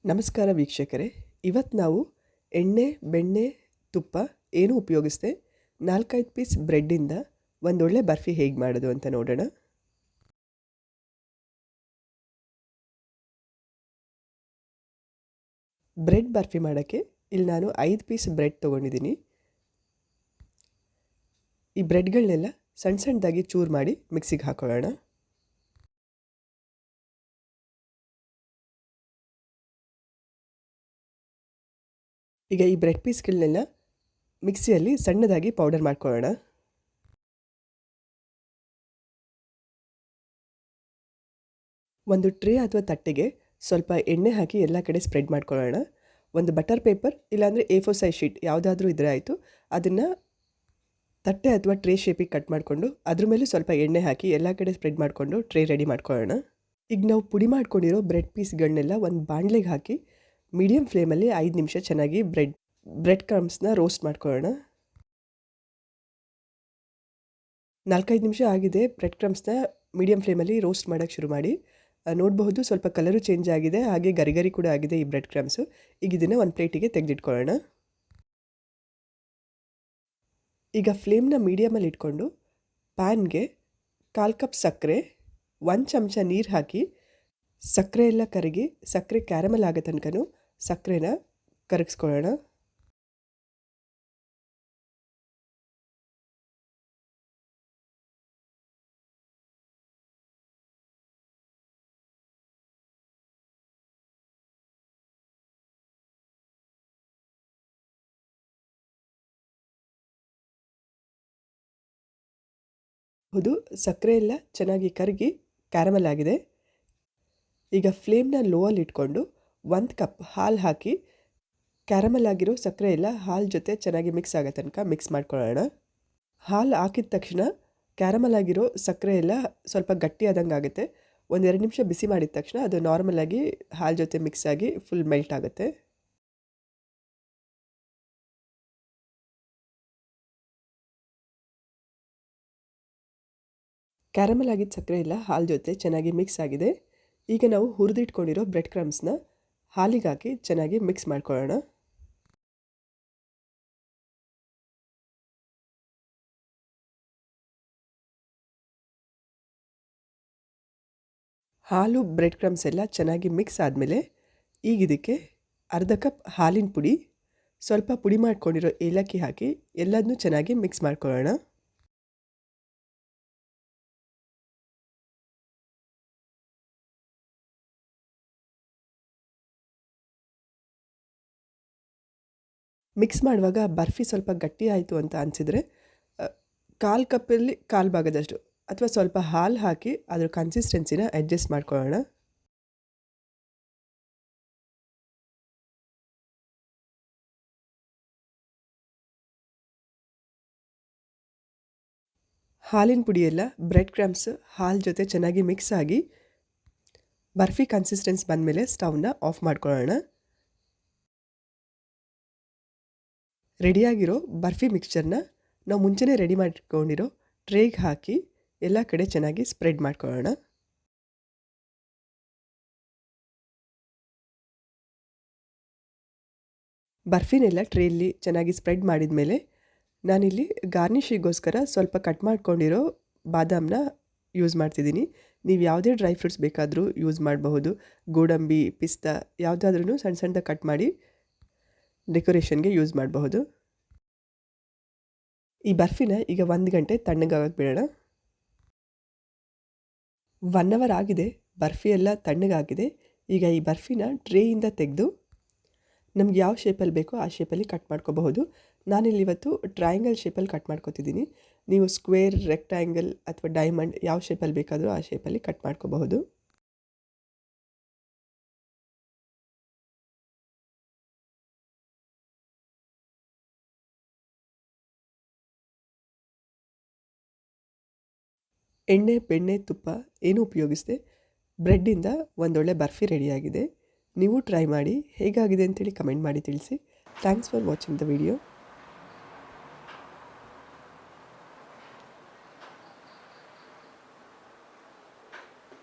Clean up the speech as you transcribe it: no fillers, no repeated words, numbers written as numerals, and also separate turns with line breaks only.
ನಮಸ್ಕಾರ ವೀಕ್ಷಕರೇ, ಇವತ್ತು ನಾವು ಎಣ್ಣೆ, ಬೆಣ್ಣೆ, ತುಪ್ಪ ಏನು ಉಪಯೋಗಿಸದೆ 4-5 ಪೀಸ್ ಬ್ರೆಡ್ಡಿಂದ ಒಂದೊಳ್ಳೆ ಬರ್ಫಿ ಹೇಗೆ ಮಾಡೋದು ಅಂತ ನೋಡೋಣ. ಬ್ರೆಡ್ ಬರ್ಫಿ ಮಾಡೋಕ್ಕೆ ಇಲ್ಲಿ ನಾನು 5 ಪೀಸ್ ಬ್ರೆಡ್ ತೊಗೊಂಡಿದ್ದೀನಿ. ಈ ಬ್ರೆಡ್ಗಳನ್ನೆಲ್ಲ ಸಣ್ಣ ಸಣ್ಣದಾಗಿ ಚೂರು ಮಾಡಿ ಮಿಕ್ಸಿಗೆ ಹಾಕೊಳ್ಳೋಣ. ಈಗ ಈ ಬ್ರೆಡ್ ಪೀಸ್ಗಳನ್ನೆಲ್ಲ ಮಿಕ್ಸಿಯಲ್ಲಿ ಸಣ್ಣದಾಗಿ ಪೌಡರ್ ಮಾಡ್ಕೊಳ್ಳೋಣ. ಒಂದು ಟ್ರೇ ಅಥವಾ ತಟ್ಟೆಗೆ ಸ್ವಲ್ಪ ಎಣ್ಣೆ ಹಾಕಿ ಎಲ್ಲ ಕಡೆ ಸ್ಪ್ರೆಡ್ ಮಾಡ್ಕೊಳ್ಳೋಣ. ಒಂದು ಬಟರ್ ಪೇಪರ್ ಇಲ್ಲಾಂದರೆ A4 ಸೈಜ್ ಶೀಟ್ ಯಾವುದಾದ್ರೂ ಇದ್ರೆ ಆಯಿತು. ಅದನ್ನು ತಟ್ಟೆ ಅಥವಾ ಟ್ರೇ ಶೇಪಿಗೆ ಕಟ್ ಮಾಡಿಕೊಂಡು ಅದ್ರ ಮೇಲೆ ಸ್ವಲ್ಪ ಎಣ್ಣೆ ಹಾಕಿ ಎಲ್ಲ ಕಡೆ ಸ್ಪ್ರೆಡ್ ಮಾಡಿಕೊಂಡು ಟ್ರೇ ರೆಡಿ ಮಾಡ್ಕೊಳ್ಳೋಣ. ಈಗ ನಾವು ಪುಡಿ ಮಾಡ್ಕೊಂಡಿರೋ ಬ್ರೆಡ್ ಪೀಸ್ಗಳನ್ನೆಲ್ಲ ಒಂದು ಬಾಣಲೆಗೆ ಹಾಕಿ ಮೀಡಿಯಮ್ ಫ್ಲೇಮಲ್ಲಿ 5 ನಿಮಿಷ ಚೆನ್ನಾಗಿ ಬ್ರೆಡ್ ಕ್ರಮ್ಸ್ನ ರೋಸ್ಟ್ ಮಾಡ್ಕೊಳ್ಳೋಣ. 4-5 ನಿಮಿಷ ಆಗಿದೆ. ಬ್ರೆಡ್ ಕ್ರಮ್ಸ್ನ ಮೀಡಿಯಮ್ ಫ್ಲೇಮಲ್ಲಿ ರೋಸ್ಟ್ ಮಾಡೋಕ್ಕೆ ಶುರು ಮಾಡಿ. ನೋಡಬಹುದು ಸ್ವಲ್ಪ ಕಲರು ಚೇಂಜ್ ಆಗಿದೆ, ಹಾಗೆ ಗರಿ ಕೂಡ ಆಗಿದೆ ಈ ಬ್ರೆಡ್ ಕ್ರಮ್ಸು. ಈಗ ಇದನ್ನು ಒಂದು ಪ್ಲೇಟಿಗೆ ತೆಗೆದಿಟ್ಕೊಳ್ಳೋಣ. ಈಗ ಫ್ಲೇಮ್ನ ಮೀಡಿಯಮಲ್ಲಿ ಇಟ್ಕೊಂಡು ಪ್ಯಾನ್ಗೆ 1/4 ಕಪ್ ಸಕ್ಕರೆ, 1 ಚಮಚ ನೀರು ಹಾಕಿ ಸಕ್ಕರೆ ಎಲ್ಲ ಕರಗಿ ಸಕ್ಕರೆ ಕ್ಯಾರಮಲ್ ಆಗೋ ತನಕನೂ ಸಕ್ಕರೆನ ಕರಗಿಸ್ಕೊಳ್ಳೋಣ. ಹೌದು, ಸಕ್ಕರೆ ಎಲ್ಲ ಚೆನ್ನಾಗಿ ಕರಗಿ ಕ್ಯಾರಮಲ್ ಆಗಿದೆ. ಈಗ ಫ್ಲೇಮ್ನ ಲೋವಲ್ಲಿ ಇಟ್ಕೊಂಡು 1 ಕಪ್ ಹಾಲು ಹಾಕಿ ಕ್ಯಾರಮಲ್ ಆಗಿರೋ ಸಕ್ಕರೆ ಎಲ್ಲ ಹಾಲು ಜೊತೆ ಚೆನ್ನಾಗಿ ಮಿಕ್ಸ್ ಆಗೋ ತನಕ ಮಿಕ್ಸ್ ಮಾಡ್ಕೊಳ್ಳೋಣ. ಹಾಲು ಹಾಕಿದ ತಕ್ಷಣ ಕ್ಯಾರಮಲ್ ಆಗಿರೋ ಸಕ್ಕರೆ ಎಲ್ಲ ಸ್ವಲ್ಪ ಗಟ್ಟಿ ಆದಂಗೆ ಆಗುತ್ತೆ. 1-2 ನಿಮಿಷ ಬಿಸಿ ಮಾಡಿದ ತಕ್ಷಣ ಅದು ನಾರ್ಮಲಾಗಿ ಹಾಲು ಜೊತೆ ಮಿಕ್ಸ್ ಆಗಿ ಫುಲ್ ಮೆಲ್ಟ್ ಆಗುತ್ತೆ. ಕ್ಯಾರಮಲ್ ಆಗಿದ್ದ ಸಕ್ಕರೆ ಎಲ್ಲ ಹಾಲು ಜೊತೆ ಚೆನ್ನಾಗಿ ಮಿಕ್ಸ್ ಆಗಿದೆ. ಈಗ ನಾವು ಹುರಿದಿಟ್ಕೊಂಡಿರೋ ಬ್ರೆಡ್ ಕ್ರಮ್ಸ್ನ ಹಾಲಿಗೆ ಹಾಕಿ ಚೆನ್ನಾಗಿ ಮಿಕ್ಸ್ ಮಾಡ್ಕೊಳ್ಳೋಣ. ಹಾಲು ಬ್ರೆಡ್ ಕ್ರಮ್ಸ್ ಎಲ್ಲ ಚೆನ್ನಾಗಿ ಮಿಕ್ಸ್ ಆದಮೇಲೆ ಈಗ ಇದಕ್ಕೆ 1/2 ಕಪ್ ಹಾಲಿನ ಪುಡಿ, ಸ್ವಲ್ಪ ಪುಡಿ ಮಾಡ್ಕೊಂಡಿರೋ ಏಲಕ್ಕಿ ಹಾಕಿ ಎಲ್ಲದನ್ನೂ ಚೆನ್ನಾಗಿ ಮಿಕ್ಸ್ ಮಾಡ್ಕೊಳ್ಳೋಣ. ಮಿಕ್ಸ್ ಮಾಡುವಾಗ ಬರ್ಫಿ ಸ್ವಲ್ಪ ಗಟ್ಟಿ ಆಯಿತು ಅಂತ ಅನಿಸಿದರೆ 1/4 ಕಪ್ಪಲ್ಲಿ 1/4 ಭಾಗದಷ್ಟು ಅಥವಾ ಸ್ವಲ್ಪ ಹಾಲು ಹಾಕಿ ಅದ್ರ ಕನ್ಸಿಸ್ಟೆನ್ಸಿನ ಅಡ್ಜಸ್ಟ್ ಮಾಡ್ಕೊಳ್ಳೋಣ. ಹಾಲಿನ ಪುಡಿಯೆಲ್ಲ ಬ್ರೆಡ್ ಕ್ರಮ್ಸ್ ಹಾಲು ಜೊತೆ ಚೆನ್ನಾಗಿ ಮಿಕ್ಸ್ ಆಗಿ ಬರ್ಫಿ ಕನ್ಸಿಸ್ಟೆನ್ಸ್ ಬಂದಮೇಲೆ ಸ್ಟವ್ನ ಆಫ್ ಮಾಡ್ಕೊಳ್ಳೋಣ. ರೆಡಿಯಾಗಿರೋ ಬರ್ಫಿ ಮಿಕ್ಸ್ಚರ್ನ ನಾವು ಮುಂಚೆನೇ ರೆಡಿ ಮಾಡ್ಕೊಂಡಿರೋ ಟ್ರೇಗೆ ಹಾಕಿ ಎಲ್ಲ ಕಡೆ ಚೆನ್ನಾಗಿ ಸ್ಪ್ರೆಡ್ ಮಾಡ್ಕೊಳ್ಳೋಣ. ಬರ್ಫಿನೆಲ್ಲ ಟ್ರೇಯಲ್ಲಿ ಚೆನ್ನಾಗಿ ಸ್ಪ್ರೆಡ್ ಮಾಡಿದ ಮೇಲೆ ನಾನಿಲ್ಲಿ ಗಾರ್ನಿಷಿಗೋಸ್ಕರ ಸ್ವಲ್ಪ ಕಟ್ ಮಾಡ್ಕೊಂಡಿರೋ ಬಾದಾಮನ್ನ ಯೂಸ್ ಮಾಡ್ತಿದ್ದೀನಿ. ನೀವು ಯಾವುದೇ ಡ್ರೈ ಫ್ರೂಟ್ಸ್ ಬೇಕಾದರೂ ಯೂಸ್ ಮಾಡಬಹುದು. ಗೋಡಂಬಿ, ಪಿಸ್ತಾ ಯಾವುದಾದ್ರೂ ಸಣ್ಣ ಸಣ್ಣದಾಗಿ ಕಟ್ ಮಾಡಿ ಡೆಕೋರೇಷನ್ಗೆ ಯೂಸ್ ಮಾಡಬಹುದು. ಈ ಬರ್ಫಿನ ಈಗ 1 ಗಂಟೆ ತಣ್ಣಗಾಗಕ್ಕೆ ಬಿಡೋಣ. 1 ಅವರ್ ಆಗಿದೆ, ಬರ್ಫಿ ಎಲ್ಲ ತಣ್ಣಗಾಗಿದೆ. ಈಗ ಈ ಬರ್ಫಿನ ಟ್ರೇಯಿಂದ ತೆಗೆದು ನಮ್ಗೆ ಯಾವ ಶೇಪಲ್ಲಿ ಬೇಕೋ ಆ ಶೇಪಲ್ಲಿ ಕಟ್ ಮಾಡ್ಕೋಬಹುದು. ನಾನಿಲ್ಲಿ ಇವತ್ತು ಟ್ರಯಾಂಗಲ್ ಶೇಪಲ್ಲಿ ಕಟ್ ಮಾಡ್ಕೋತಿದ್ದೀನಿ. ನೀವು ಸ್ಕ್ವೇರ್, ರೆಕ್ಟ್ಯಾಂಗಲ್ ಅಥವಾ ಡೈಮಂಡ್ ಯಾವ ಶೇಪಲ್ಲಿ ಬೇಕಾದರೂ ಆ ಶೇಪಲ್ಲಿ ಕಟ್ ಮಾಡ್ಕೋಬಹುದು. ಎಣ್ಣೆ, ಬೆಣ್ಣೆ, ತುಪ್ಪ ಏನೂ ಉಪಯೋಗಿಸದೆ ಬ್ರೆಡ್ಡಿಂದ ಒಂದೊಳ್ಳೆ ಬರ್ಫಿ ರೆಡಿಯಾಗಿದೆ. ನೀವು ಟ್ರೈ ಮಾಡಿ, ಹೇಗಾಗಿದೆ ಅಂತೇಳಿ ಕಮೆಂಟ್ ಮಾಡಿ ತಿಳಿಸಿ. Thanks for watching the video.